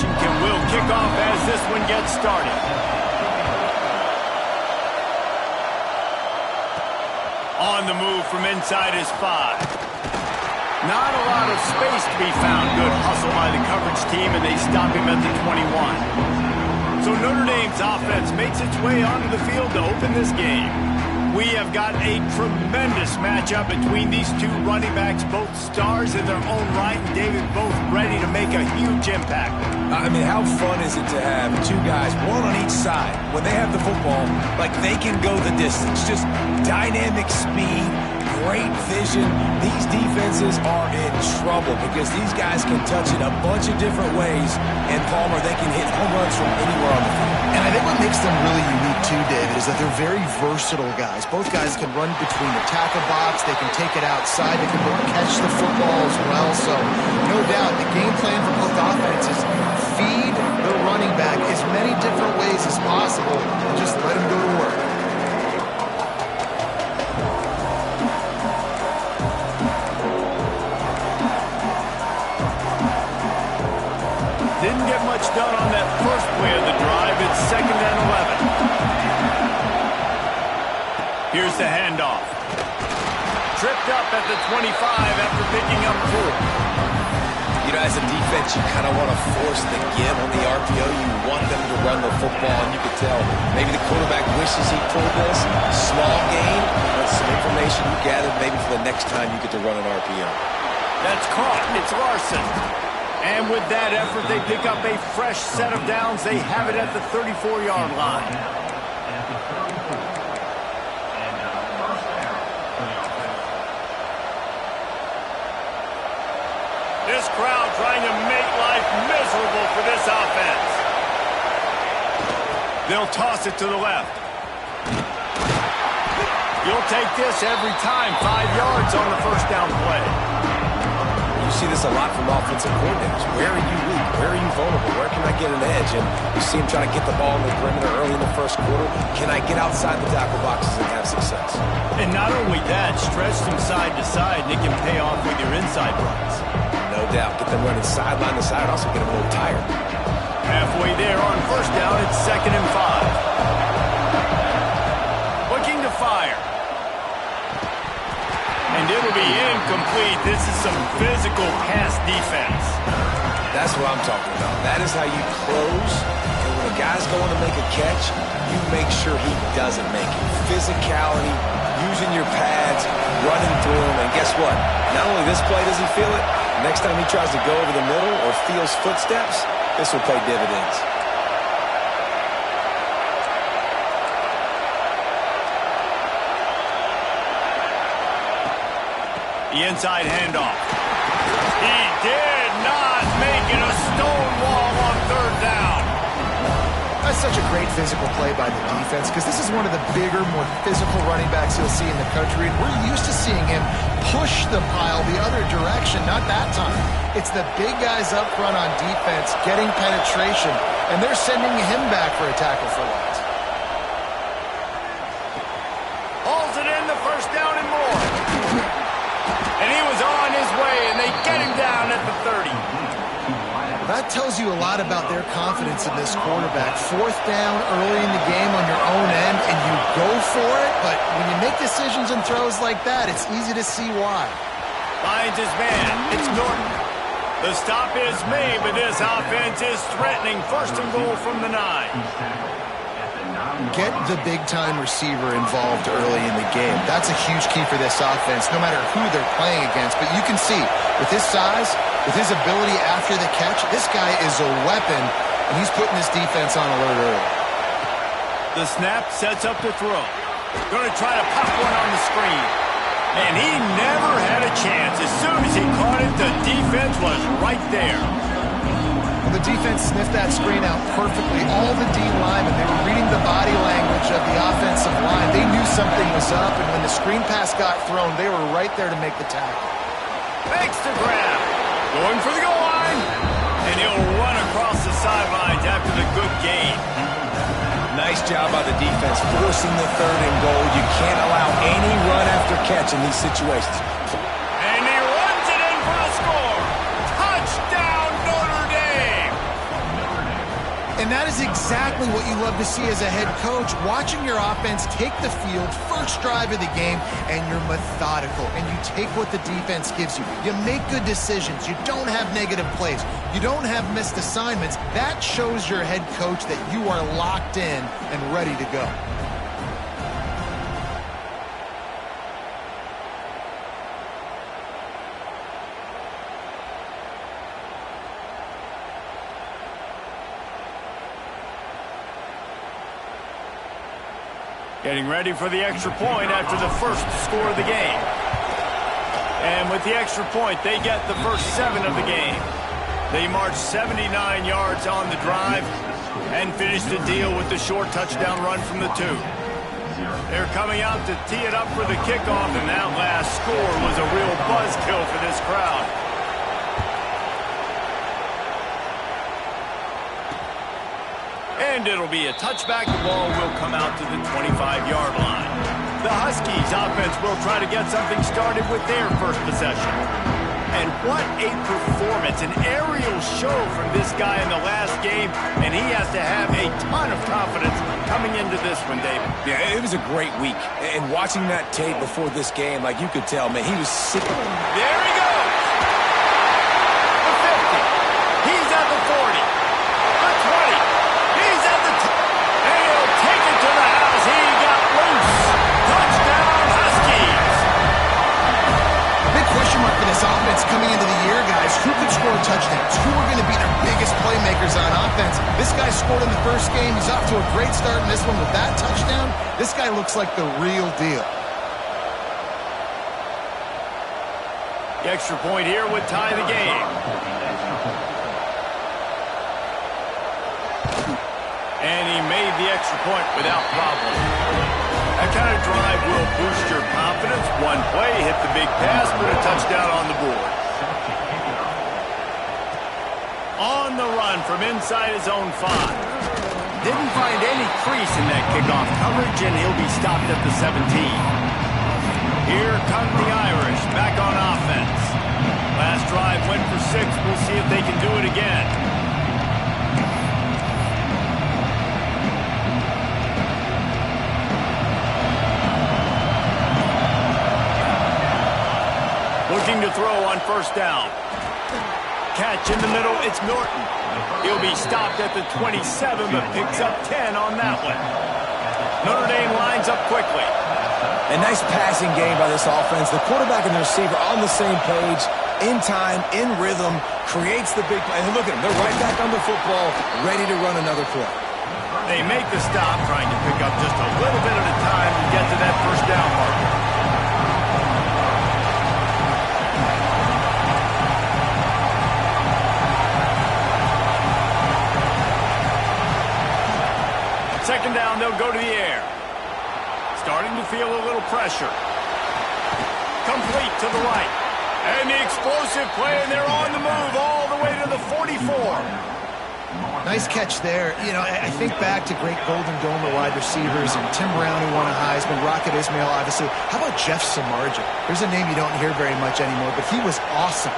formation will kick off as this one gets started. On the move from inside his 5. Not a lot of space to be found. Good hustle by the coverage team, and they stop him at the 21. So Notre Dame's offense makes its way onto the field to open this game. We have got a tremendous matchup between these two running backs, both stars in their own right, and David, both ready to make a huge impact. I mean, how fun is it to have two guys, one on each side, when they have the football, like they can go the distance. Just dynamic speed, great vision. These defenses are in trouble because these guys can touch it a bunch of different ways, and Palmer, they can hit home runs from anywhere on the field. And I think what makes them really unique too, David, is that they're very versatile guys. Both guys can run between the tackle box, they can take it outside, they can both catch the football as well. So, no doubt, the game plan for both offenses, feed the running back as many different ways as possible and just let him go to work. Didn't get much done on that first play of the drive. It's 2nd and 11. Here's the handoff. Tripped up at the 25 after picking up 4. You know, as a defense, you kind of want to force the give on the RPO. You want them to run the football, and you can tell maybe the quarterback wishes he pulled this. Small gain, but some information you gathered maybe for the next time you get to run an RPO. That's caught. It's Larson. And with that effort, they pick up a fresh set of downs. They have it at the 34-yard line. This crowd trying to make life miserable for this offense. They'll toss it to the left. You'll take this every time. 5 yards on the first down play. You see this a lot from offensive coordinators. Where are you weak? Where are you vulnerable? Where can I get an edge? And you see him trying to get the ball in the perimeter early in the first quarter. Can I get outside the tackle boxes and have success? And not only that, stretch them side to side, and it can pay off with your inside runs. No doubt. Get them running sideline to side. Also get them a little tired. Halfway there on first down, it's 2nd and 5. Looking to fire. And it'll be incomplete. This is some physical pass defense. That's what I'm talking about. That is how you close. And when a guy's going to make a catch, you make sure he doesn't make it. Physicality, using your pads, running through him. And guess what? Not only this play does he feel it, next time he tries to go over the middle or feels footsteps, this will pay dividends. The inside handoff. He did not make it a stone wall on 3rd down. That's such a great physical play by the defense because this is one of the bigger, more physical running backs you'll see in the country. And we're used to seeing him push the pile the other direction. Not that time. It's the big guys up front on defense getting penetration, and they're sending him back for a tackle for loss. Hauls it in the first down and more. And he was on his way, and they get him down at the 30. That tells you a lot about their confidence in this quarterback. 4th down early in the game on your own end, and you go for it. But when you make decisions and throws like that, it's easy to see why. Finds his man. It's Norton. The stop is made, but this offense is threatening. 1st and goal from the 9. Get the big-time receiver involved early in the game. That's a huge key for this offense, no matter who they're playing against. But you can see, with his size, with his ability after the catch, this guy is a weapon, and he's putting this defense on alert early. The snap sets up the throw. Going to try to pop one on the screen. And he never had a chance. As soon as he caught it, the defense was right there. Well, the defense sniffed that screen out perfectly. All the D linemen, they were reading the body language of the offensive line. They knew something was up, and when the screen pass got thrown, they were right there to make the tackle. Makes the grab. Going for the goal line. And he'll run across the sidelines after the good gain. Nice job by the defense forcing the 3rd and goal. You can't allow any run after catch in these situations. And he runs it in for the score. Touchdown, Notre Dame. And that is exactly what you love to see as a head coach, watching your offense take the field, first drive of the game, and you're methodical, and you take what the defense gives you. You make good decisions. You don't have negative plays. You don't have missed assignments. That shows your head coach that you are locked in and ready to go. Getting ready for the extra point after the first score of the game. And with the extra point, they get the first 7 of the game. They march 79 yards on the drive and finish the deal with the short touchdown run from the 2. They're coming out to tee it up for the kickoff, and that last score was a real buzzkill for this crowd. And it'll be a touchback. The ball will come out to the 25-yard line. The Huskies offense will try to get something started with their first possession. And what a performance, an aerial show from this guy in the last game, and he has to have a ton of confidence coming into this one, David. Yeah, it was a great week. And watching that tape before this game, like you could tell, man, he was sick. There he goes. The 50. He's at the 40. The 20. He's at the and he'll take it to the house. He got loose. Touchdown, Huskies. Big question mark for this offense coming into the year, guys. Who could score touchdowns? Who are going to be their biggest playmakers on offense? This guy scored in the first game. He's off to a great start in this one with that touchdown. This guy looks like the real deal. The extra point here would tie the game. And he made the extra point without problem. That kind of drive will boost your confidence. One play, hit the big pass, put a touchdown on the board. On the run from inside his own 5. Didn't find any crease in that kickoff coverage, and he'll be stopped at the 17. Here come the Irish, back on offense. Last drive went for 6. We'll see if they can do it again. Looking to throw on first down. Catch in the middle, it's Norton. He'll be stopped at the 27, but picks up 10 on that one. Notre Dame lines up quickly. A nice passing game by this offense. The quarterback and the receiver on the same page, in time, in rhythm, creates the big play. And look at them, they're right back on the football, ready to run another play. They make the stop, trying to pick up just a little bit at a time to get to that first down marker. Second down, they'll go to the air. Starting to feel a little pressure. Complete to the right. And the explosive play, and they're on the move all the way to the 44. Nice catch there. You know, I think back to great Golden Dome wide receivers and Tim Brown, who won a Heisman, Rocket Ismail, obviously. How about Jeff Samardzija? There's a name you don't hear very much anymore, but he was awesome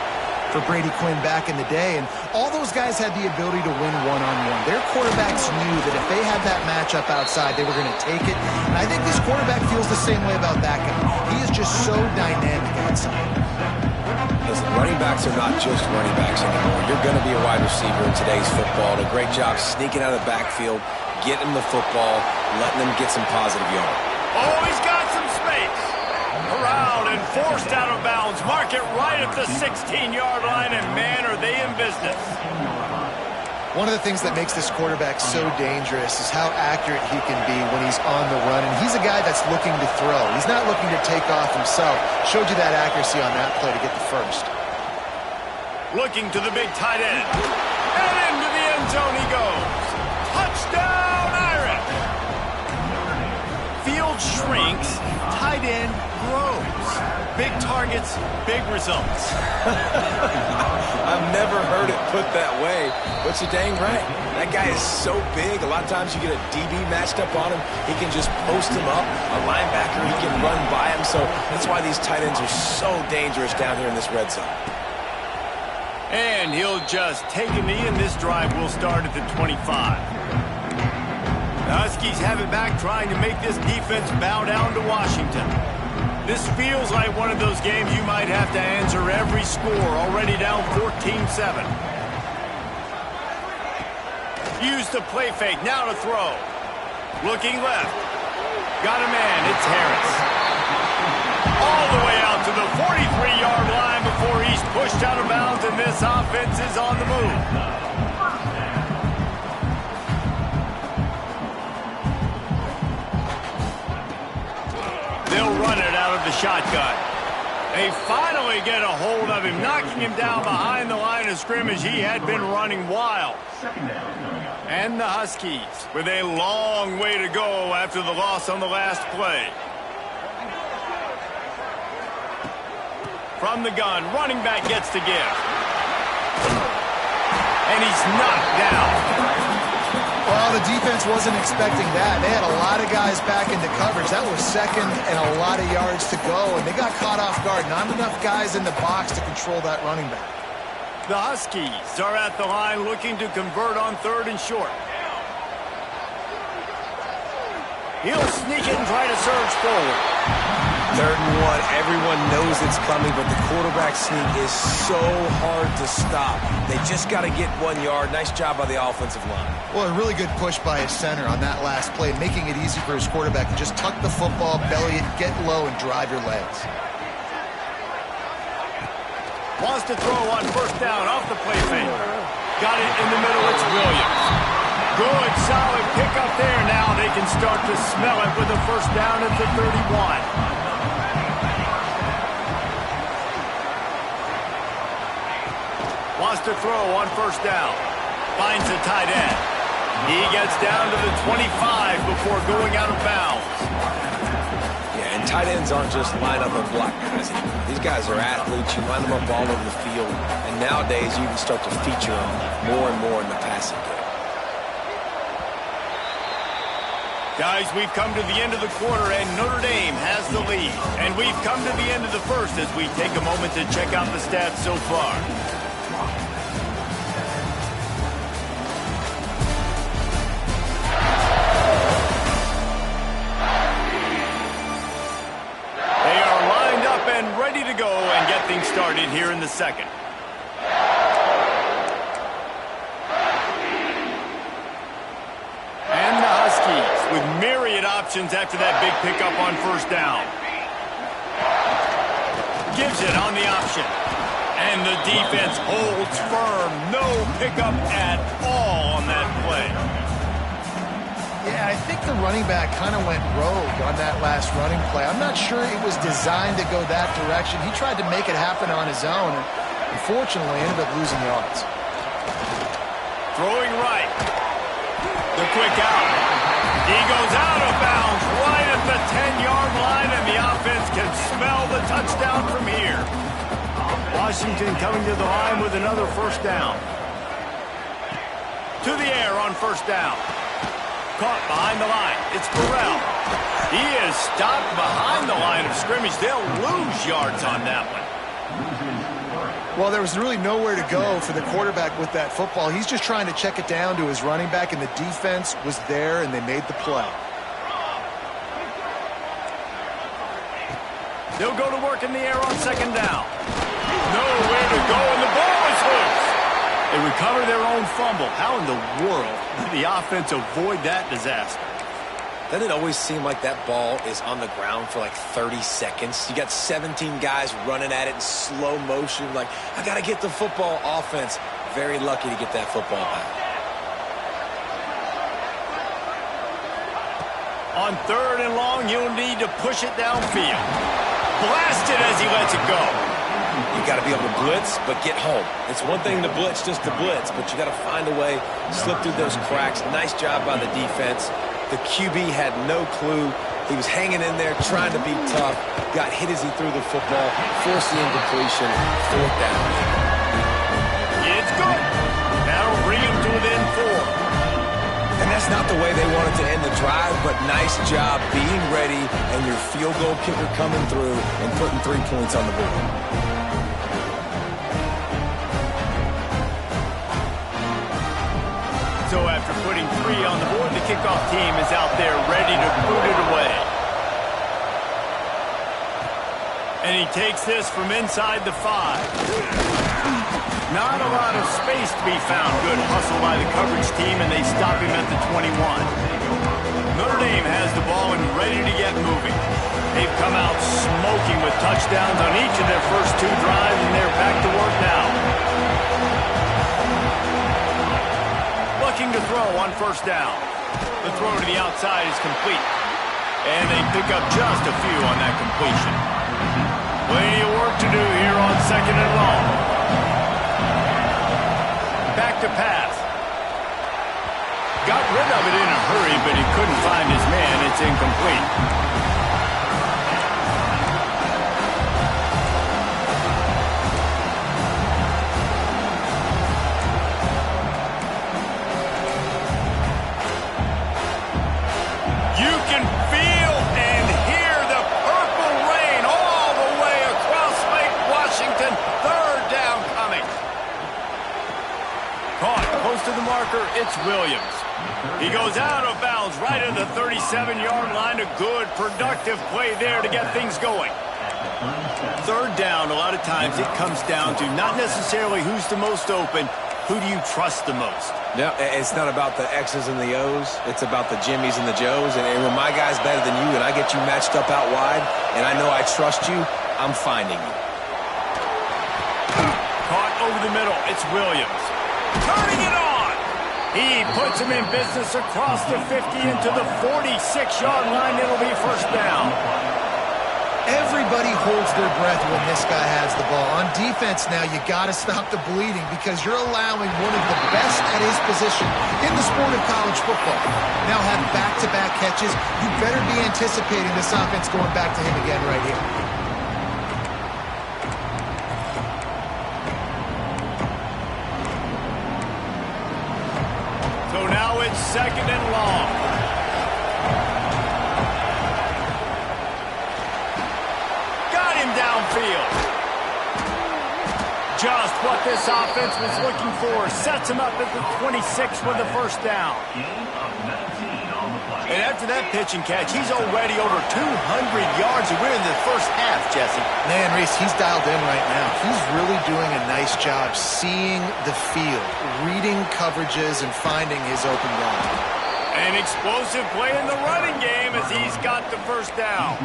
for Brady Quinn back in the day, and all those guys had the ability to win one-on-one. Their quarterbacks knew that if they had that matchup outside, they were going to take it, and I think this quarterback feels the same way about that guy. He is just so dynamic outside. Listen, running backs are not just running backs anymore. You're going to be a wide receiver in today's football. A great job sneaking out of the backfield, getting the football, letting them get some positive yards. Oh, he's got some space. Around and forced out of bounds. Mark it right at the 16-yard line, and man, are they in business. One of the things that makes this quarterback so dangerous is how accurate he can be when he's on the run, and he's a guy that's looking to throw. He's not looking to take off himself. Showed you that accuracy on that play to get the first. Looking to the big tight end. And into the end zone he goes. Touchdown, Irish. Field shrinks, tight end grows. Big targets, big results. I've never heard it put that way, but you're dang right. That guy is so big. A lot of times you get a DB matched up on him. He can just post him up. A linebacker, he can run by him. So that's why these tight ends are so dangerous down here in this red zone. And he'll just take a knee, and this drive will start at the 25. Huskies have it back, trying to make this defense bow down to Washington. This feels like one of those games you might have to answer every score, already down 14-7. Use the play fake, now to throw. Looking left. Got a man, it's Harris. All the way out to the 43-yard line before he's pushed out of bounds, and this offense is on the move. They'll run it out of the shotgun. They finally get a hold of him, knocking him down behind the line of scrimmage. He had been running wild. And the Huskies with a long way to go after the loss on the last play. From the gun, running back gets to give. And he's knocked down. Well, the defense wasn't expecting that. They had a lot of guys back into coverage. That was second and a lot of yards to go, and they got caught off guard. Not enough guys in the box to control that running back. The Huskies are at the line looking to convert on 3rd and short. He'll sneak it and try to surge forward. 3rd and 1, everyone knows it's coming, but the quarterback sneak is so hard to stop. They just got to get 1 yard. Nice job by the offensive line. Well, a really good push by his center on that last play, making it easy for his quarterback to just tuck the football, belly it, get low, and drive your legs. Wants to throw on 1st down off the play fake. Got it in the middle, it's Williams. Good, solid pickup there. Now they can start to smell it with a 1st down at the 31. Wants to throw on 1st down. Finds the tight end. He gets down to the 25 before going out of bounds. Yeah, and tight ends aren't just line up and block guys anymore. These guys are athletes. You line them up all over the field. And nowadays, you can start to feature them more and more in the passing game. Guys, we've come to the end of the quarter, and Notre Dame has the lead. And we've come to the end of the first as we take a moment to check out the stats so far. Ready to go and get things started here in the second. And the Huskies with myriad options after that big pickup on 1st down. Gives it on the option. And the defense holds firm. No pickup at all on that play. Yeah, I think the running back kind of went rogue on that last running play. I'm not sure it was designed to go that direction. He tried to make it happen on his own, and unfortunately ended up losing yards. Throwing right. The quick out. He goes out of bounds right at the 10-yard line, and the offense can smell the touchdown from here. Washington coming to the line with another 1st down. To the air on 1st down. Caught behind the line. It's Burrell. He is stopped behind the line of scrimmage. They'll lose yards on that one. Well, there was really nowhere to go for the quarterback with that football. He's just trying to check it down to his running back, and the defense was there, and they made the play. They'll go to work in the air on 2nd down. Nowhere to go, and the ball is loose. They recover their own fumble. How in the world did the offense avoid that disaster? Doesn't it always seem like that ball is on the ground for like 30 seconds? You got 17 guys running at it in slow motion. Like, I got to get the football. Offense, very lucky to get that football back. On 3rd and long, you'll need to push it downfield. Blast it as he lets it go. You got to be able to blitz, but get home. It's one thing to blitz just to blitz, but you got to find a way, slip through those cracks. Nice job by the defense. The QB had no clue. He was hanging in there, trying to be tough. Got hit as he threw the football, forced the incompletion, 4th down. It's good. That'll bring him to within 4. And that's not the way they wanted to end the drive, but nice job being ready and your field goal kicker coming through and putting 3 points on the board. So after putting 3 on the board, the kickoff team is out there ready to boot it away. And he takes this from inside the 5. Not a lot of space to be found. Good hustle by the coverage team, and they stop him at the 21. Notre Dame has the ball and ready to get moving. They've come out smoking with touchdowns on each of their first 2 drives, and they're back to work now. Looking to throw on first down. The throw to the outside is complete. And they pick up just a few on that completion. Plenty of work to do here on 2nd and long. Back to pass. Got rid of it in a hurry, but he couldn't find his man. It's incomplete. You can feel and hear the purple rain all the way across Lake Washington. 3rd down coming. Caught close to the marker. It's Williams. He goes out of bounds right at the 37-yard line. A good, productive play there to get things going. 3rd down, a lot of times it comes down to not necessarily who's the most open, who do you trust the most? No, it's not about the X's and the O's. It's about the Jimmies and the Joes. And when my guy's better than you and I get you matched up out wide and I know I trust you, I'm finding you. Caught over the middle. It's Williams. Turning it on. He puts him in business across the 50 into the 46-yard line. It'll be first down. Everybody holds their breath when this guy has the ball. On defense now, you got to stop the bleeding because you're allowing one of the best at his position in the sport of college football. Now have back-to-back catches. You better be anticipating this offense going back to him again right here. So now it's 2nd and long. Downfield. Just what this offense was looking for. Sets him up at the 26 with the first down. And after that pitch and catch, he's already over 200 yards. And we're in the first half, Jesse. Man, Reese, he's dialed in right now. He's really doing a nice job seeing the field, reading coverages, and finding his open guy. An explosive play in the running game as he's got the first down.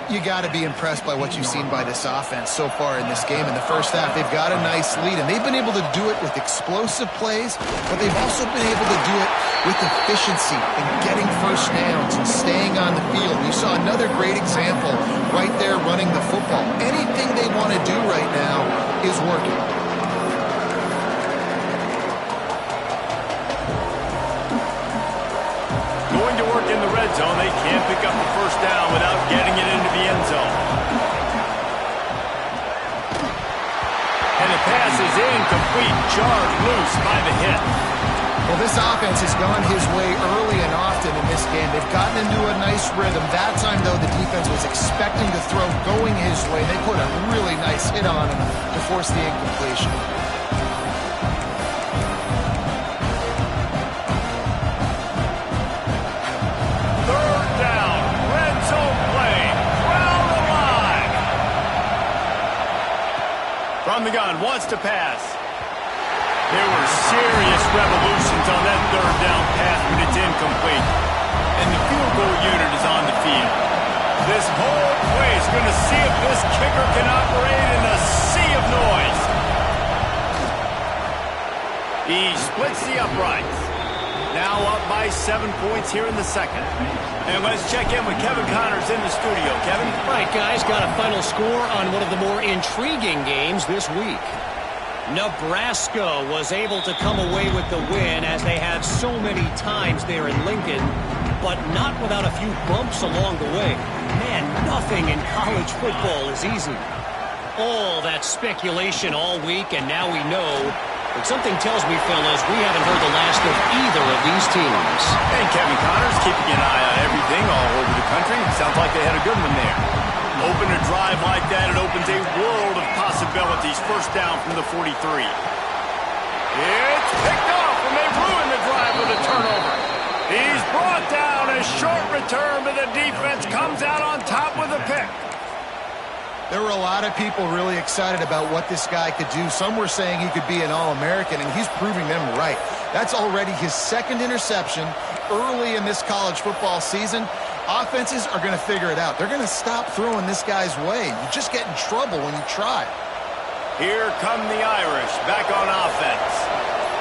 You got to be impressed by what you've seen by this offense so far in this game. In the first half, they've got a nice lead, and they've been able to do it with explosive plays, but they've also been able to do it with efficiency and getting first downs and staying on the field. You saw another great example right there running the football. Anything they want to do right now is working. Going to work in the red zone. They can't pick up the first down without getting it into the end zone. And the pass is incomplete. Jarred loose by the hit. Well, this offense has gone his way early and often in this game. They've gotten into a nice rhythm. That time, though, the defense was expecting to throw going his way. They put a really nice hit on him to force the incompletion. From the gun, wants to pass. There were serious revolutions on that 3rd down pass, but it's incomplete. And the field goal unit is on the field. This whole play is going to see if this kicker can operate in a sea of noise. He splits the uprights. Now up by 7 points here in the second. And let's check in with Kevin Connors in the studio. Kevin? Right, guys, got a final score on one of the more intriguing games this week. Nebraska was able to come away with the win as they have so many times there in Lincoln, but not without a few bumps along the way. Man, nothing in college football is easy. All that speculation all week, and now we know. But something tells me, fellas, we haven't heard the last of either of these teams. And Kevin Connors keeping an eye on everything all over the country. Sounds like they had a good one there. Open a drive like that, it opens a world of possibilities. First down from the 43. It's picked off, and they ruin the drive with with a turnover. He's brought down. A short return, but the defense comes out on top with a pick. There were a lot of people really excited about what this guy could do. Some were saying he could be an All-American, and he's proving them right. That's already his second interception early in this college football season. Offenses are going to figure it out. They're going to stop throwing this guy's way. You just get in trouble when you try. Here come the Irish back on offense.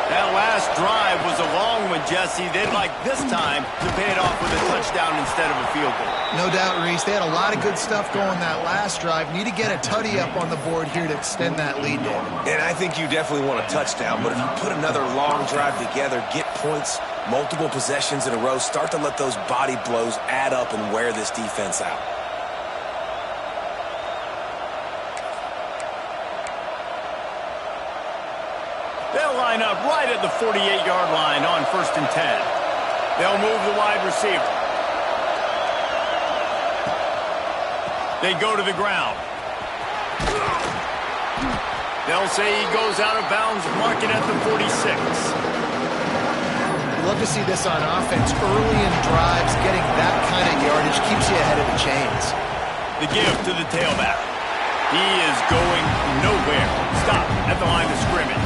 That last drive was a long one, Jesse. They'd like this time to pay it off with a touchdown instead of a field goal. No doubt, Reese. They had a lot of good stuff going that last drive. Need to get a tutty up on the board here to extend that lead, David. And I think you definitely want a touchdown, but if you put another long drive together, get points, multiple possessions in a row, start to let those body blows add up and wear this defense out. They'll line up right at the 48-yard line on 1st and 10. They'll move the wide receiver. They go to the ground. They'll say he goes out of bounds, marking at the 46. Love to see this on offense. Early in drives, getting that kind of yardage keeps you ahead of the chains. The give to the tailback. He is going nowhere. Stop at the line of scrimmage.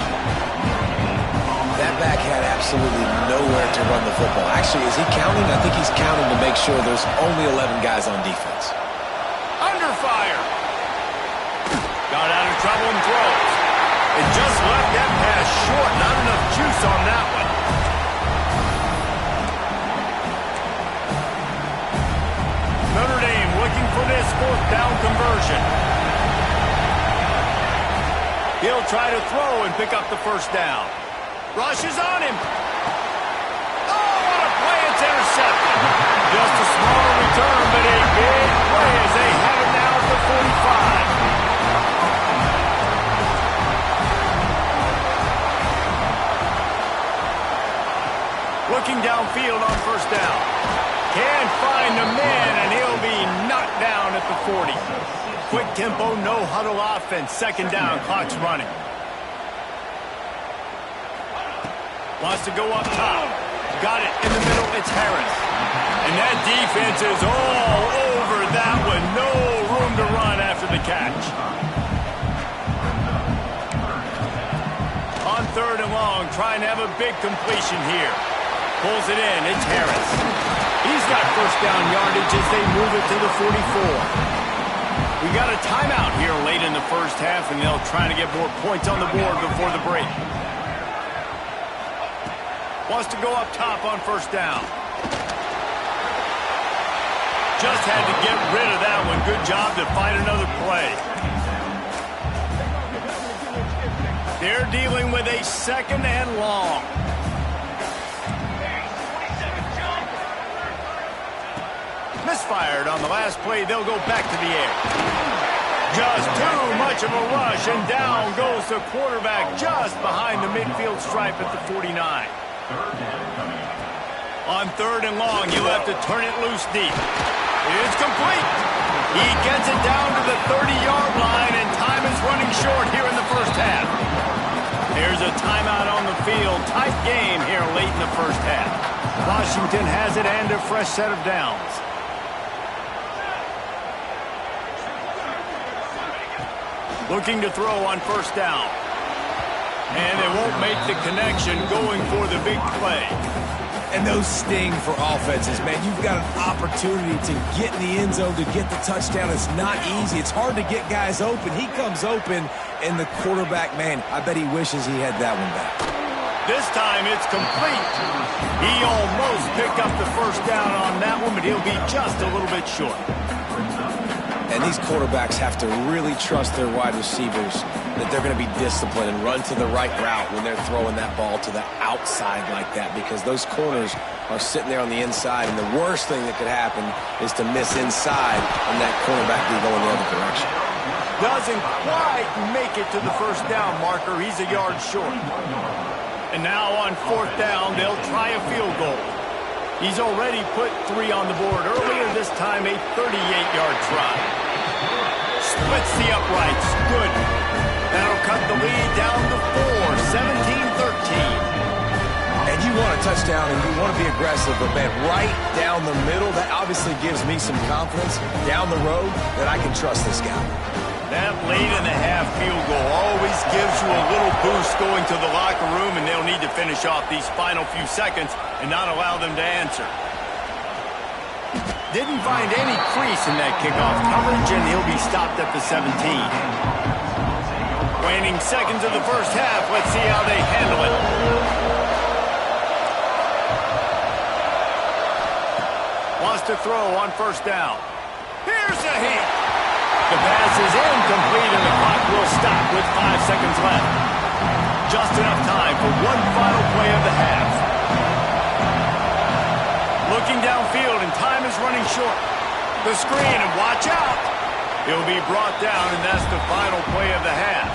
That back had absolutely nowhere to run the football. Actually, is he counting? I think he's counting to make sure there's only 11 guys on defense. Under fire. Got out of trouble and throws. It just left that pass short. Not enough juice on that one. Notre Dame looking for this 4th down conversion. He'll try to throw and pick up the 1st down. Rushes on him. Oh, what a play. It's intercepted. Just a small return, but a big play as they have it now at the 45. Looking downfield on 1st down. Can't find the man, and he'll be knocked down at the 40. Quick tempo, no huddle offense. 2nd down, clock's running. Wants to go up top. Got it in the middle. It's Harris. And that defense is all over that one. No room to run after the catch. On 3rd and long, trying to have a big completion here. Pulls it in. It's Harris. He's got 1st down yardage as they move it to the 44. We got a timeout here late in the 1st half, and they'll try to get more points on the board before the break. Wants to go up top on 1st down. Just had to get rid of that one. Good job to find another play. They're dealing with a 2nd and long. Misfired on the last play. They'll go back to the air. Just too much of a rush, and down goes the quarterback just behind the midfield stripe at the 49. On 3rd and long, you'll have to turn it loose deep. It's complete. He gets it down to the 30-yard line, and time is running short here in the 1st half. There's a timeout on the field. Tight game here late in the 1st half. Washington has it and a fresh set of downs. Looking to throw on 1st down. And they won't make the connection going for the big play. And those sting for offenses, man. You've got an opportunity to get in the end zone, to get the touchdown. It's not easy. It's hard to get guys open. He comes open, and the quarterback, man, I bet he wishes he had that one back. This time it's complete. He almost picked up the 1st down on that one, but he'll be just a little bit short. And these quarterbacks have to really trust their wide receivers that they're going to be disciplined and run to the right route when they're throwing that ball to the outside like that, because those corners are sitting there on the inside, and the worst thing that could happen is to miss inside and that cornerback be going the other direction. Doesn't quite make it to the 1st down marker. He's a yard short. And now on 4th down, they'll try a field goal. He's already put 3 on the board. Earlier this time, a 38-yard try. Splits the uprights. Good. That'll cut the lead down to 4, 17-13. And you you want a touchdown and you want to be aggressive, but, man, right down the middle, that obviously gives me some confidence down the road that I can trust this guy. That late in the half field goal always gives you a little boost going to the locker room, and they'll need to finish off these final few seconds and not allow them to answer. Didn't find any crease in that kickoff coverage, and he'll be stopped at the 17. Waning seconds of the first half. Let's see how they handle it. Wants to throw on first down. Here's a hit. The pass is incomplete, and the clock will stop with 5 seconds left. Just enough time for one final play of the half. Looking downfield, and time is running short. The screen, and watch out. He'll be brought down, and that's the final play of the half.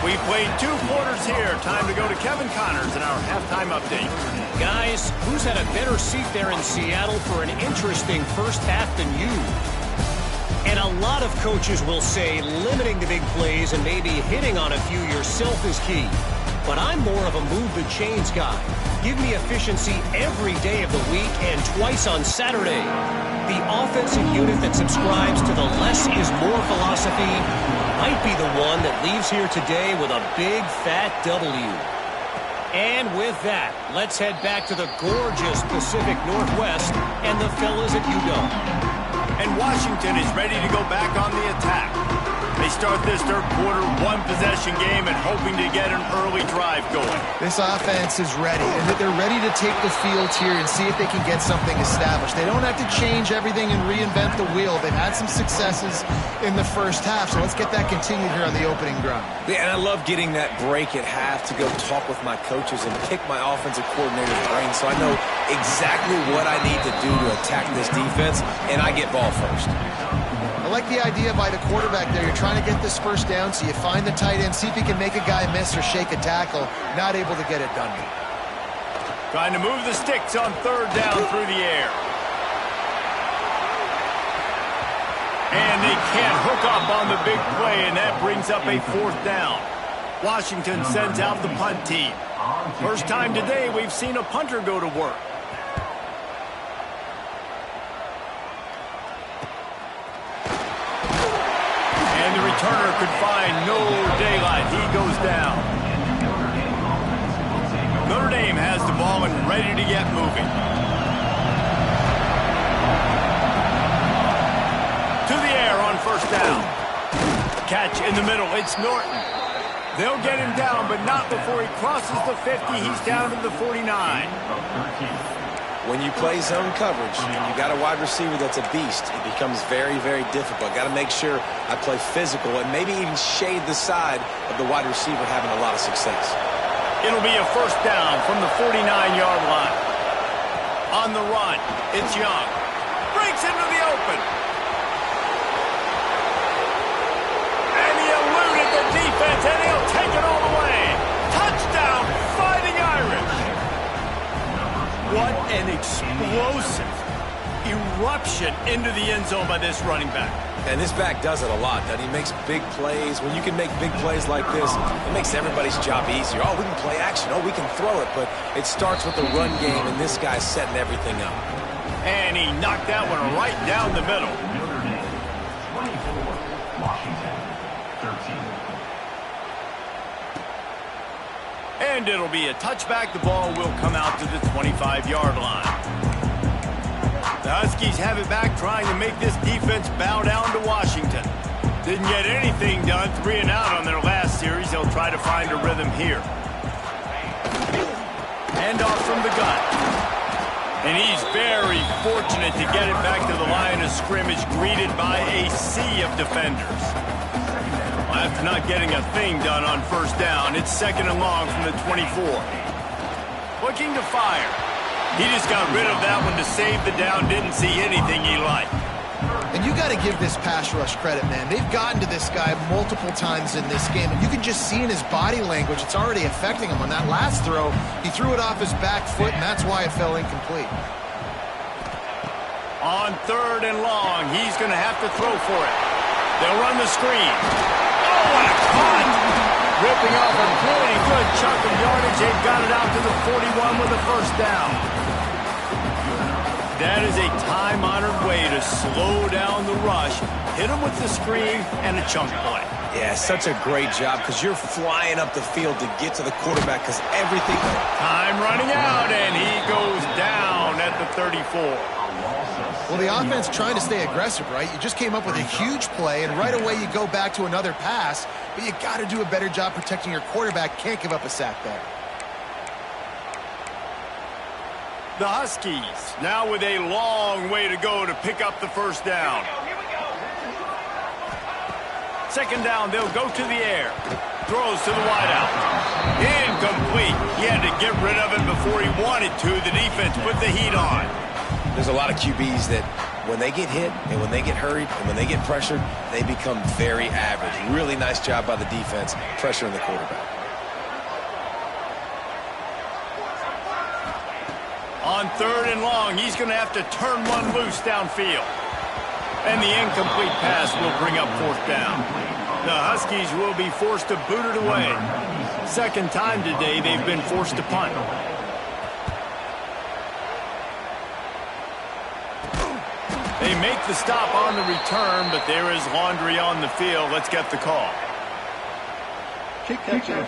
We played 2 quarters here. Time to go to Kevin Connors in our halftime update. Guys, who's had a better seat there in Seattle for an interesting first half than you? And a lot of coaches will say limiting the big plays and maybe hitting on a few yourself is key. But I'm more of a move the chains guy. Give me efficiency every day of the week and twice on Saturday. The offensive unit that subscribes to the less is more philosophy might be the one that leaves here today with a big fat W. And with that, let's head back to the gorgeous Pacific Northwest and the fellas at UW. And Washington is ready to go back on the attack. They start this third quarter one-possession game and hoping to get an early drive going. This offense is ready, and they're ready to take the field here and see if they can get something established. They don't have to change everything and reinvent the wheel. They've had some successes in the first half, so let's get that continued here on the opening drive. Yeah, and I love getting that break at half to go talk with my coaches and pick my offensive coordinator's brain so I know exactly what I need to do to attack this defense, and I get ball first. I like the idea by the quarterback there. You're trying to get this first down, so you find the tight end, see if he can make a guy miss or shake a tackle. Not able to get it done. Trying to move the sticks on third down through the air. And they can't hook up on the big play, and that brings up a fourth down. Washington sends out the punt team. First time today we've seen a punter go to work. Turner could find no daylight. He goes down. Notre Dame has the ball and ready to get moving. To the air on first down. Catch in the middle. It's Norton. They'll get him down, but not before he crosses the 50. He's down to the 49. When you play zone coverage and you got a wide receiver that's a beast, it becomes very, very difficult. Got to make sure I play physical and maybe even shade the side of the wide receiver having a lot of success. It'll be a first down from the 49-yard line. On the run, it's Young. Breaks into the open. And he eluded the defense, and he'll take it all the way. Touchdown, Fighting Irish. What an explosive eruption into the end zone by this running back. And this back does it a lot, doesn't he? Makes big plays. When you can make big plays like this, it makes everybody's job easier. Oh, we can play action. Oh, we can throw it. But it starts with the run game, and this guy's setting everything up. And he knocked that one right down the middle. And it'll be a touchback. The ball will come out to the 25-yard line. The Huskies have it back, trying to make this defense bow down to Washington. Didn't get anything done, 3 and out on their last series. They'll try to find a rhythm here. Handoff from the gun. And he's very fortunate to get it back to the line of scrimmage, greeted by a sea of defenders. After not getting a thing done on first down, it's second and long from the 24. Looking to fire. He just got rid of that one to save the down. Didn't see anything he liked. And you got to give this pass rush credit, man. They've gotten to this guy multiple times in this game, and you can just see in his body language it's already affecting him. On that last throw, he threw it off his back foot, and that's why it fell incomplete. On third and long, he's going to have to throw for it. They'll run the screen. Oh, what a cut! Ripping off a pretty good chunk of yardage. They've got it out to the 41 with a first down. That is a time-honored way to slow down the rush, hit them with the screen, and a chunk play. Yeah, such a great job because you're flying up the field to get to the quarterback because everything... Time running out, and he goes down at the 34. Well, the offense trying to stay aggressive, right? You just came up with a huge play, and right away you go back to another pass, but you got to do a better job protecting your quarterback. Can't give up a sack there. The Huskies now with a long way to go to pick up the first down. Second down, they'll go to the air. Throws to the wideout. Incomplete. He had to get rid of it before he wanted to. The defense put the heat on. There's a lot of QBs that when they get hit and when they get hurried and when they get pressured, they become very average. Really nice job by the defense pressuring the quarterback. On third and long, he's going to have to turn one loose downfield. And the incomplete pass will bring up fourth down. The Huskies will be forced to boot it away. Second time today they've been forced to punt. They make the stop on the return, but there is laundry on the field. Let's get the call. Kicking team.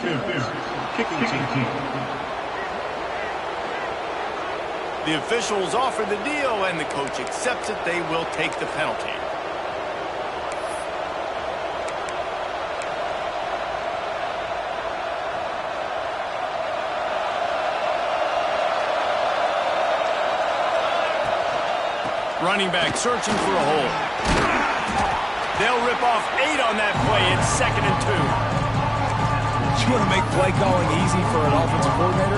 The officials offer the deal, and the coach accepts it. They will take the penalty. Running back searching for a hole. They'll rip off 8 on that play. It's 2nd and 2. You want to make play calling easy for an offensive coordinator?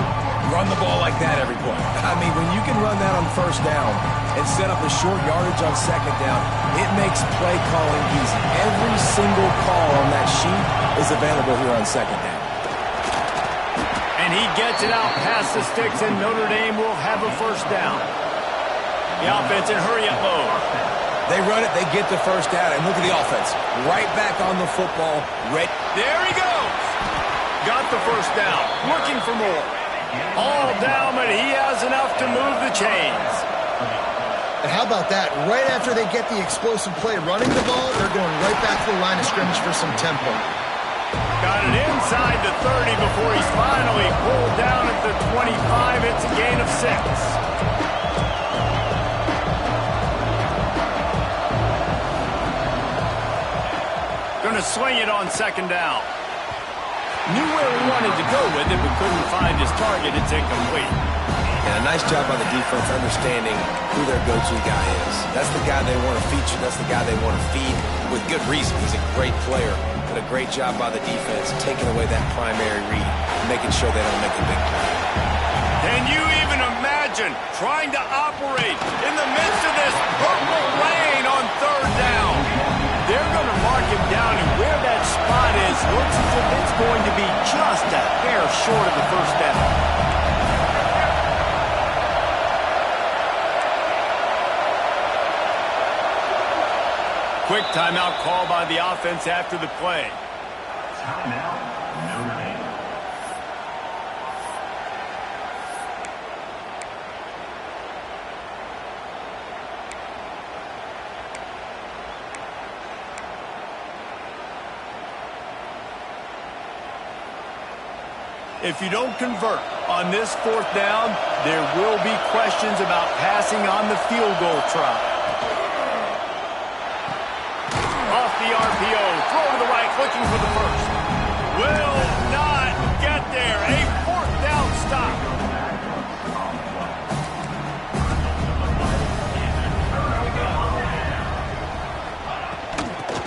Run the ball like that every play. I mean, when you can run that on first down and set up a short yardage on second down, it makes play calling easy. Every single call on that sheet is available here on second down. And he gets it out past the sticks, and Notre Dame will have a first down. The offense in hurry-up mode. They run it, they get the first down, and look at the offense. Right back on the football. There he goes. Got the first down. Looking for more. All down, but he has enough to move the chains. And how about that? Right after they get the explosive play running the ball, they're going right back to the line of scrimmage for some tempo. Got it inside the 30 before he's finally pulled down at the 25. It's a gain of 6. Going to swing it on second down. Knew where he wanted to go with it, but couldn't find his target. It's incomplete. And a nice job by the defense understanding who their go-to guy is. That's the guy they want to feature. That's the guy they want to feed with good reason. He's a great player, but a great job by the defense taking away that primary read, making sure they don't make a big play. Can you even imagine trying to operate in the midst of this purple rain on third down? They're going to mark him down, and where that spot is looks as if it's going to be just a hair short of the first down. Quick timeout call by the offense after the play. Timeout, Notre Dame. If you don't convert on this fourth down, there will be questions about passing on the field goal try. Off the RPO, throw to the right, looking for the first. Will not get there. A fourth down stop.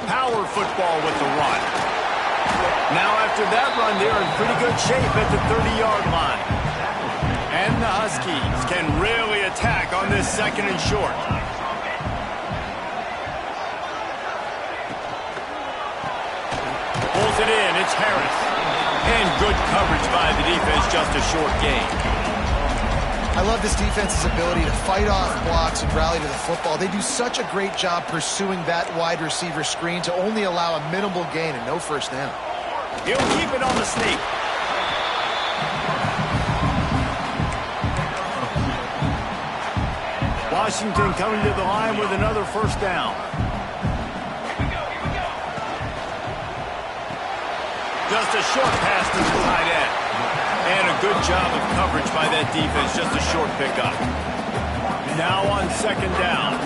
Power football with the run. Now after that run, they're in pretty good shape at the 30-yard line. And the Huskies can really attack on this second and short. Pulls it in, it's Harris. And good coverage by the defense, just a short gain. I love this defense's ability to fight off blocks and rally to the football. They do such a great job pursuing that wide receiver screen to only allow a minimal gain and no first down. He'll keep it on the sneak. Washington coming to the line with another first down. Just a short pass to the tight end. And a good job of coverage by that defense. Just a short pickup. Now on second down.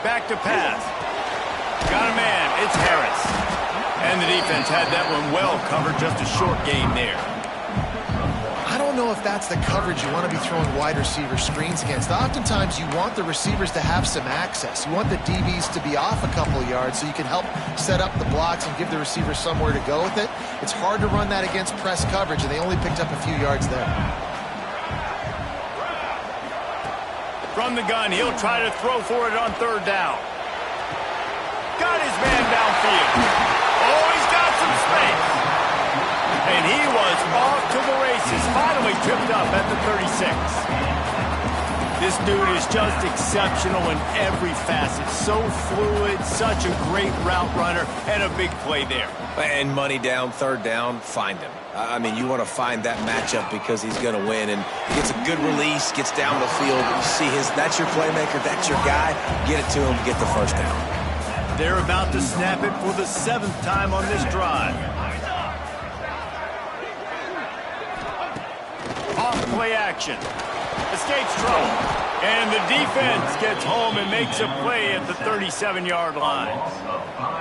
Back to pass. Got a man. It's Harris. And the defense had that one well covered. Just a short gain there. I don't know if that's the coverage you want to be throwing wide receiver screens against. Oftentimes, you want the receivers to have some access. You want the DBs to be off a couple of yards so you can help set up the blocks and give the receiver somewhere to go with it. It's hard to run that against press coverage, and they only picked up a few yards there. From the gun, he'll try to throw for it on third down. Got his man downfield. Oh, he's got some space. And he was off to the races. Finally tripped up at the 36. This dude is just exceptional in every facet. So fluid, such a great route runner, and a big play there. And money down, third down, find him. I mean, you want to find that matchup because he's going to win. And he gets a good release, gets down the field. You see that's your playmaker, that's your guy. Get it to him, get the first down. They're about to snap it for the 7th time on this drive. Off play action. Escapes trouble. And the defense gets home and makes a play at the 37-yard line.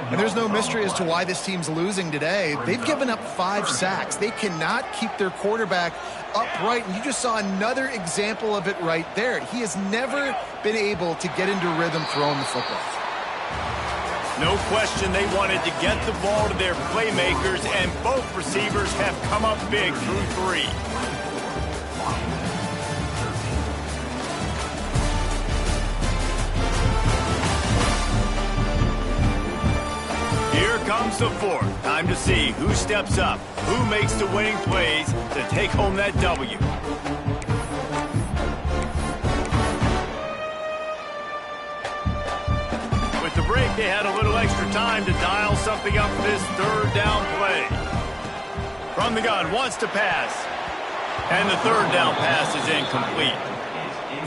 And there's no mystery as to why this team's losing today. They've given up 5 sacks. They cannot keep their quarterback upright. And you just saw another example of it right there. He has never been able to get into rhythm throwing the football. No question they wanted to get the ball to their playmakers, and both receivers have come up big through 3. Here comes the 4th. Time to see who steps up, who makes the winning plays to take home that W. With the break, they had a little extra time to dial something up for this third down play. From the gun, wants to pass. And the third down pass is incomplete.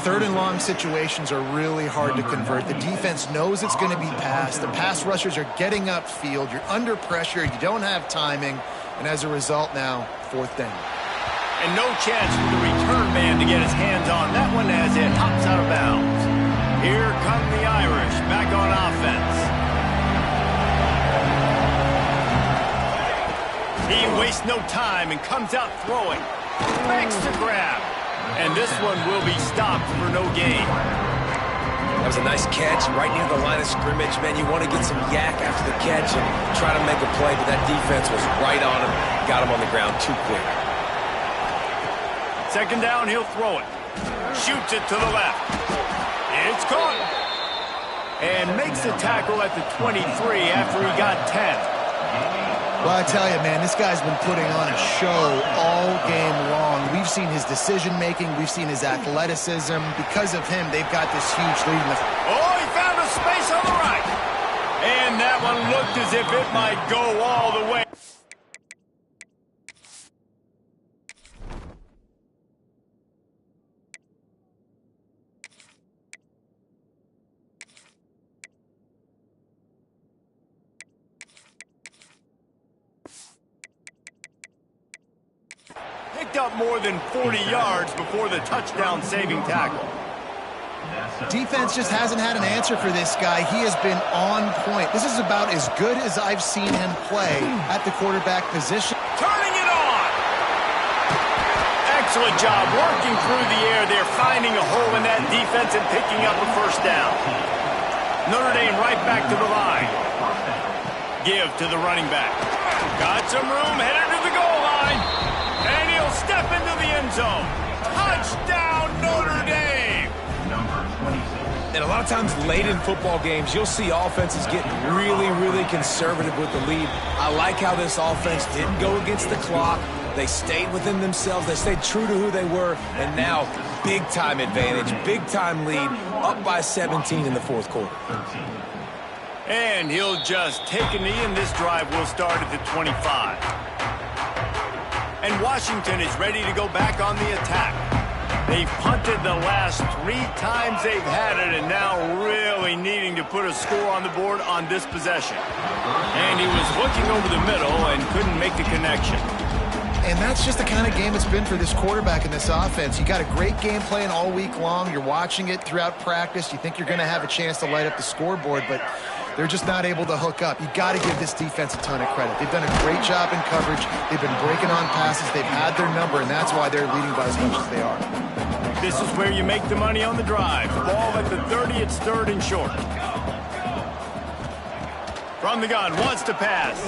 Third and long situations are really hard to convert. The defense knows it's going to be passed. The pass rushers are getting upfield. You're under pressure. You don't have timing. And as a result now, 4th down. And no chance for the return man to get his hands on that one as it hops out of bounds. Here come the Irish back on offense. He wastes no time and comes out throwing. Makes the grab. And this one will be stopped for no gain. That was a nice catch right near the line of scrimmage. Man, you want to get some yak after the catch and try to make a play, but that defense was right on him. Got him on the ground too quick. Second down, he'll throw it. Shoots it to the left. It's caught. And makes the tackle at the 23 after he got 10. Well, I tell you, man, this guy's been putting on a show all game long. We've seen his decision-making. We've seen his athleticism. Because of him, they've got this huge lead. Oh, he found a space on the right. And that one looked as if it might go all the way. Up more than 40 yards before the touchdown-saving tackle. Defense just hasn't had an answer for this guy. He has been on point. This is about as good as I've seen him play at the quarterback position. Turning it on! Excellent job working through the air there, finding a hole in that defense and picking up a first down. Notre Dame right back to the line. Give to the running back. Got some room, headed to the goal line. And he'll step into the end zone. Touchdown, Notre Dame! And a lot of times late in football games, you'll see offenses getting really, really conservative with the lead. I like how this offense didn't go against the clock, They stayed within themselves. They stayed true to who they were. And now, big-time advantage, big-time lead, up by 17 in the fourth quarter. And he'll just take a knee, and this drive will start at the 25. And Washington is ready to go back on the attack. They've punted the last 3 times they've had it, and now really needing to put a score on the board on this possession. And he was looking over the middle and couldn't make the connection. And that's just the kind of game it's been for this quarterback in this offense. You got a great game plan all week long. You're watching it throughout practice. You think you're going to have a chance to light up the scoreboard, but they're just not able to hook up. You got to give this defense a ton of credit. They've done a great job in coverage. They've been breaking on passes. They've had their number, and that's why they're leading by as much as they are. This is where you make the money on the drive. Ball at the 30, it's 3rd and short. From the gun, wants to pass.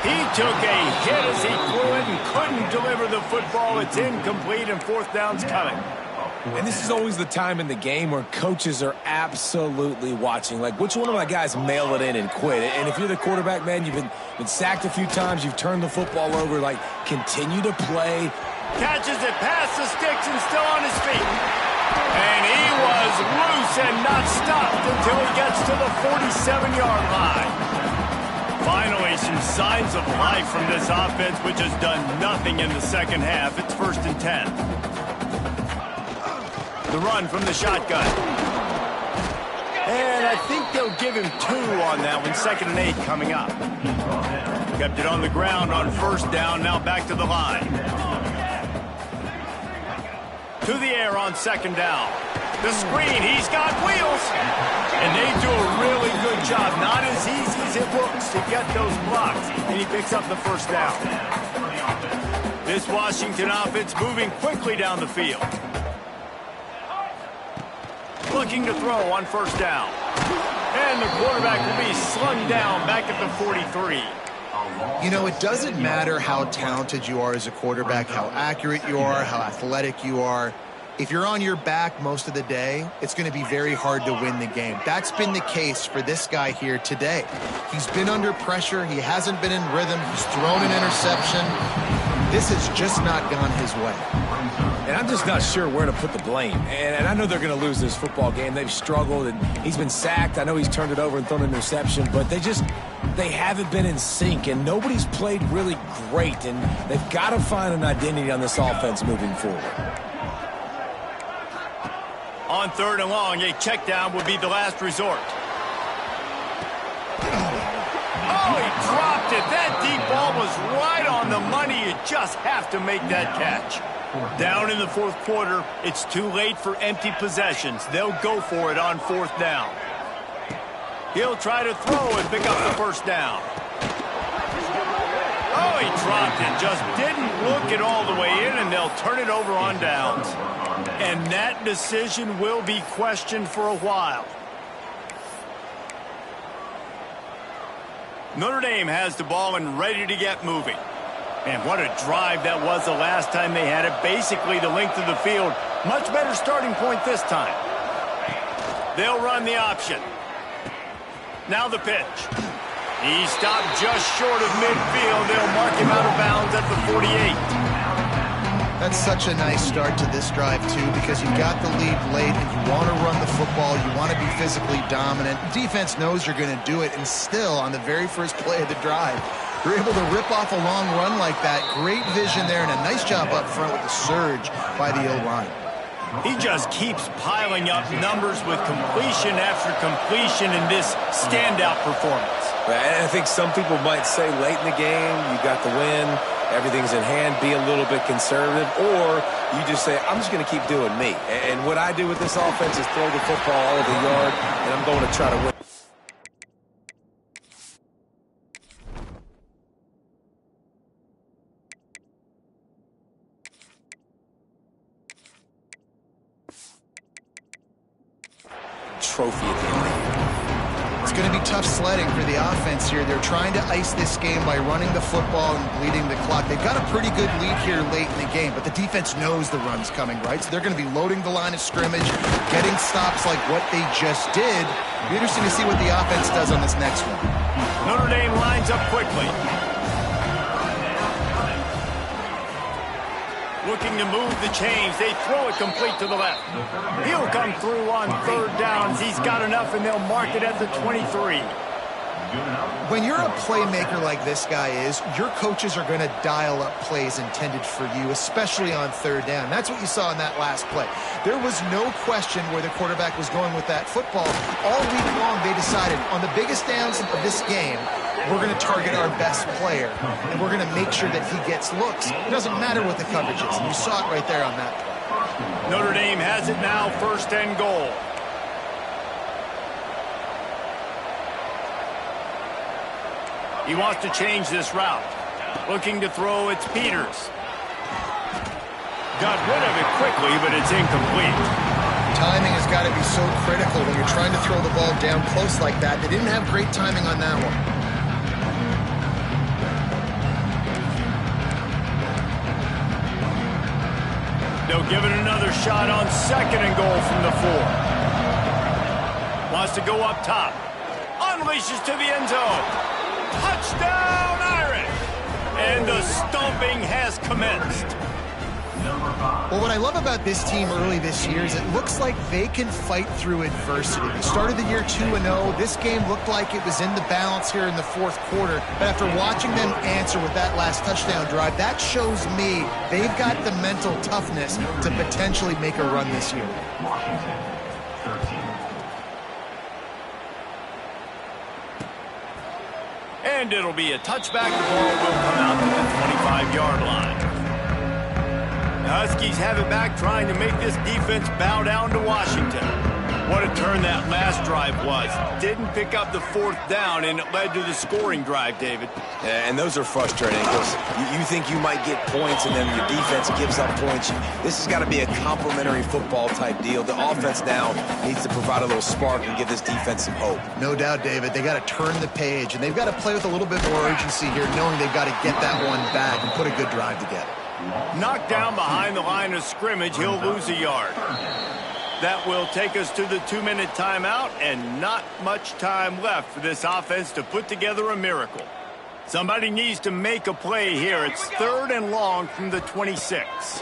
He took a hit as he threw it and couldn't deliver the football. It's incomplete, and 4th down's coming. And this is always the time in the game where coaches are absolutely watching. Like, which one of my guys mail it in and quit? And if you're the quarterback, man, you've been sacked a few times, you've turned the football over, like, continue to play. Catches it past the sticks and still on his feet. And he was loose and not stopped until he gets to the 47-yard line. Finally, some signs of life from this offense, which has done nothing in the second half. It's 1st and 10. The run from the shotgun. And I think they'll give him 2 on that one. 2nd and 8 coming up. Kept it on the ground on 1st down. Now back to the line. To the air on 2nd down. The screen, he's got wheels. And they do a really good job. Not as easy as it looks to get those blocks. And he picks up the 1st down. This Washington offense moving quickly down the field. Looking to throw on 1st down. And the quarterback will be slung down back at the 43. You know, it doesn't matter how talented you are as a quarterback, how accurate you are, how athletic you are. If you're on your back most of the day, it's going to be very hard to win the game. That's been the case for this guy here today. He's been under pressure. He hasn't been in rhythm. He's thrown an interception. This has just not gone his way. And I'm just not sure where to put the blame. And I know they're going to lose this football game. They've struggled, and he's been sacked. I know he's turned it over and thrown an interception, but they haven't been in sync, and nobody's played really great, and they've got to find an identity on this offense moving forward. On 3rd and long, a check down would be the last resort. Oh, he dropped it. That deep ball was right on the money. You just have to make that catch. Down in the 4th quarter, it's too late for empty possessions. They'll go for it on 4th down. He'll try to throw and pick up the 1st down. Oh, he dropped it. Just didn't look it all the way in, and they'll turn it over on downs. And that decision will be questioned for a while. Notre Dame has the ball and ready to get moving. And what a drive that was the last time they had it. Basically the length of the field. Much better starting point this time. They'll run the option. Now the pitch. He stopped just short of midfield. They'll mark him out of bounds at the 48. That's such a nice start to this drive, too, because you've got the lead late and you want to run the football. You want to be physically dominant. Defense knows you're going to do it, and still, on the very first play of the drive, you're able to rip off a long run like that. Great vision there, and a nice job up front with the surge by the O-line. He just keeps piling up numbers with completion after completion in this standout performance. And I think some people might say late in the game, you got the win, everything's in hand, be a little bit conservative, or you just say, I'm just going to keep doing me. And what I do with this offense is throw the football all over the yard, and I'm going to try to win. Trophy at the end of the year. It's going to be tough sledding for the offense here. They're trying to ice this game by running the football and bleeding the clock. They've got a pretty good lead here late in the game, but the defense knows the run's coming, right? So they're going to be loading the line of scrimmage, getting stops like what they just did. It'll be interesting to see what the offense does on this next one. Notre Dame lines up quickly. looking to move the chains. They throw it complete to the left. He'll come through on third downs. He's got enough, and they'll mark it at the 23. When you're a playmaker like this guy is, your coaches are going to dial up plays intended for you, especially on third down. That's what you saw in that last play. There was no question where the quarterback was going with that football. All week long, they decided on the biggest downs of this game, we're going to target our best player, and we're going to make sure that he gets looks. It doesn't matter what the coverage is, and you saw it right there on that play. Notre Dame has it now, 1st and goal. He wants to change this route. Looking to throw, it's Peters. Got rid of it quickly, but it's incomplete. Timing has got to be so critical when you're trying to throw the ball down close like that. They didn't have great timing on that one. They'll give it another shot on 2nd and goal from the 4. Wants to go up top. Unleashes to the end zone. Touchdown, Irish! And the stomping has commenced. Well, what I love about this team early this year is it looks like they can fight through adversity. They started the year 2-0. This game looked like it was in the balance here in the 4th quarter. But after watching them answer with that last touchdown drive, that shows me they've got the mental toughness to potentially make a run this year. Washington, 13. And it'll be a touchback. The ball will come out to the 25-yard line. The Huskies have it back, trying to make this defense bow down to Washington. What a turn that last drive was. Didn't pick up the 4th down, and it led to the scoring drive, David. Yeah, and those are frustrating because you think you might get points and then your defense gives up points. This has got to be a complementary football type deal. The offense now needs to provide a little spark and give this defense some hope. No doubt, David. They got to turn the page, and they've got to play with a little bit more urgency here, knowing they've got to get that one back and put a good drive together. Knocked down behind the line of scrimmage, he'll lose a yard. That will take us to the 2-minute timeout, and not much time left for this offense to put together a miracle. Somebody needs to make a play here. It's 3rd and long from the 26.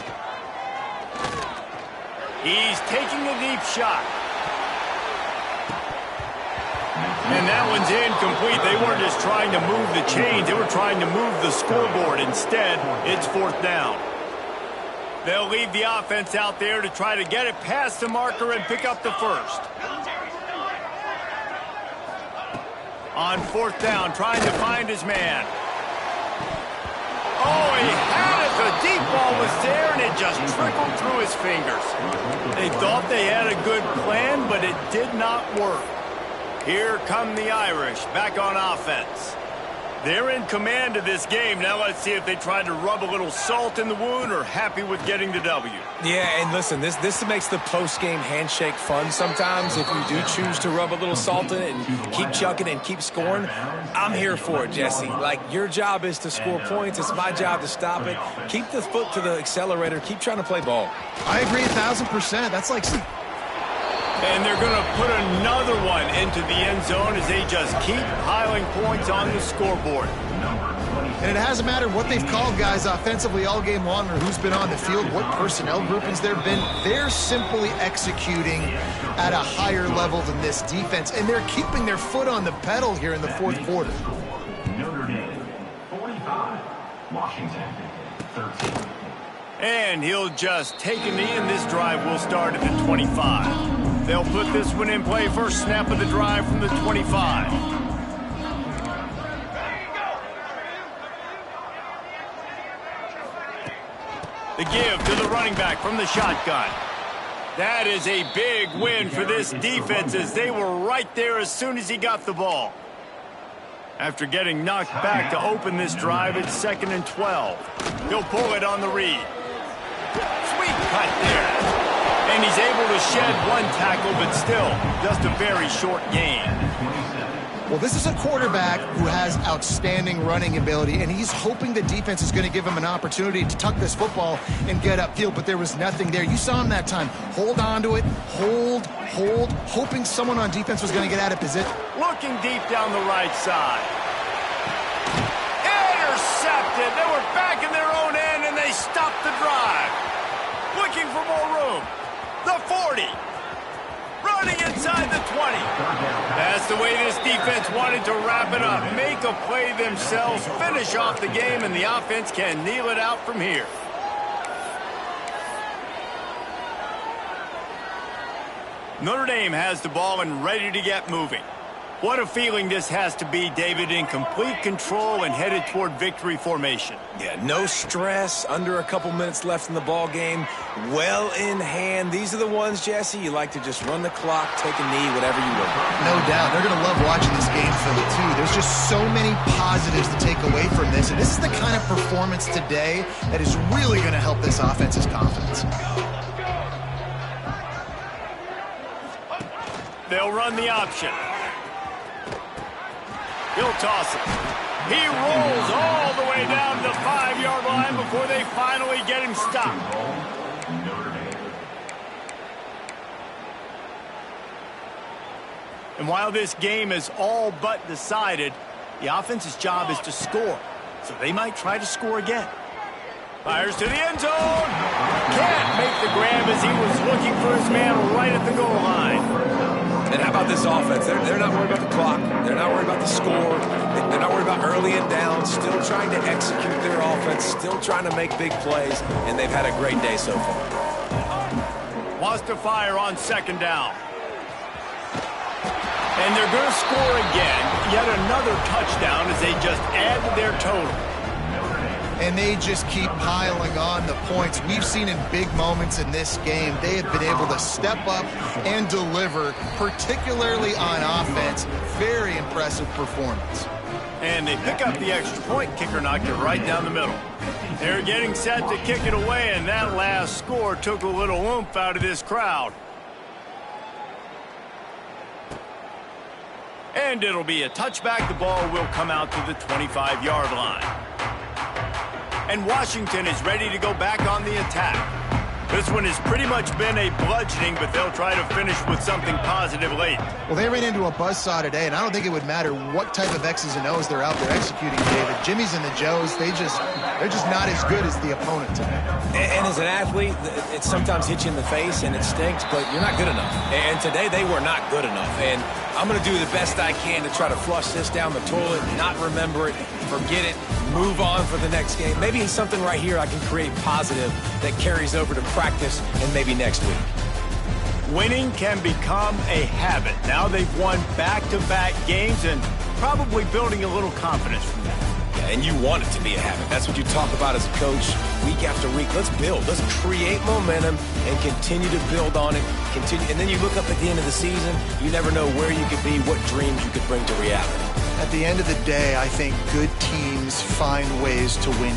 He's taking a deep shot. And that one's incomplete. They weren't just trying to move the chains. They were trying to move the scoreboard. Instead, it's 4th down. They'll leave the offense out there to try to get it past the marker and pick up the 1st. On 4th down, trying to find his man. Oh, he had it. The deep ball was there, and it just trickled through his fingers. They thought they had a good plan, but it did not work. Here come the Irish, back on offense. They're in command of this game. Now let's see if they try to rub a little salt in the wound or happy with getting the W. Yeah, and listen, this makes the post-game handshake fun sometimes. If you do choose to rub a little salt in it and keep chucking and keep scoring, I'm here for it, Jesse. Like, your job is to score points. It's my job to stop it. Keep the foot to the accelerator. Keep trying to play ball. I agree 1,000%. That's like... And they're going to put another one into the end zone as they just keep piling points on the scoreboard. And it hasn't mattered what they've called guys offensively all game long or who's been on the field, what personnel groupings there have been. They're simply executing at a higher level than this defense, and they're keeping their foot on the pedal here in the 4th quarter. Notre Dame, 45. Washington, 13. And he'll just take a knee, and this drive will start at the 25. They'll put this one in play. First snap of the drive from the 25. The give to the running back from the shotgun. That is a big win for this defense as they were right there as soon as he got the ball. After getting knocked back to open this drive, it's 2nd and 12. He'll pull it on the read. Sweet cut there. And he's able to shed one tackle, but still, just a very short gain. Well, this is a quarterback who has outstanding running ability, and he's hoping the defense is going to give him an opportunity to tuck this football and get upfield, but there was nothing there. You saw him that time. Hold on to it, hold, hoping someone on defense was going to get out of position. Looking deep down the right side. Intercepted. They were back in their own end, and they stopped the drive. 20. That's the way this defense wanted to wrap it up. Make a play themselves, finish off the game, and the offense can kneel it out from here. Notre Dame has the ball and ready to get moving. What a feeling this has to be, David, in complete control and headed toward victory formation. Yeah, no stress, under a couple minutes left in the ball game, well in hand. These are the ones, Jesse, you like to just run the clock, take a knee, whatever you want. No doubt. They're going to love watching this game film, too. There's just so many positives to take away from this, and this is the kind of performance today that is really going to help this offense's confidence. They'll run the option. He'll toss it. He rolls all the way down to the 5-yard line before they finally get him stopped. And while this game is all but decided, the offense's job is to score. So they might try to score again. Fires to the end zone. Can't make the grab as he was looking for his man right at the goal line. And how about this offense? They're not worried about the clock. They're not worried about the score. They're not worried about early and down. Still trying to execute their offense. Still trying to make big plays. And they've had a great day so far. Wants to fire on second down. And they're going to score again. Yet another touchdown as they just add to their total. And they just keep piling on the points. We've seen in big moments in this game, they have been able to step up and deliver, particularly on offense. Very impressive performance. And they pick up the extra point. Kicker knocked it right down the middle. They're getting set to kick it away, and that last score took a little oomph out of this crowd. And it'll be a touchback. The ball will come out to the 25-yard line. And Washington is ready to go back on the attack. This one has pretty much been a bludgeoning, but they'll try to finish with something positive late. Well, they ran into a buzzsaw today, and I don't think it would matter what type of X's and O's they're out there executing, David. Jimmy's and the Joes, they're just not as good as the opponent today. And as an athlete, it sometimes hits you in the face, and it stinks, but you're not good enough. And today, they were not good enough. And I'm going to do the best I can to try to flush this down the toilet, not remember it, forget it, move on for the next game. Maybe something right here I can create positive that carries over to practice and maybe next week. Winning can become a habit. Now they've won back-to-back games and probably building a little confidence from that. Yeah, and you want it to be a habit. That's what you talk about as a coach week after week. Let's build. Let's create momentum and continue to build on it. And then you look up at the end of the season, you never know where you could be, what dreams you could bring to reality. At the end of the day, I think good teams find ways to win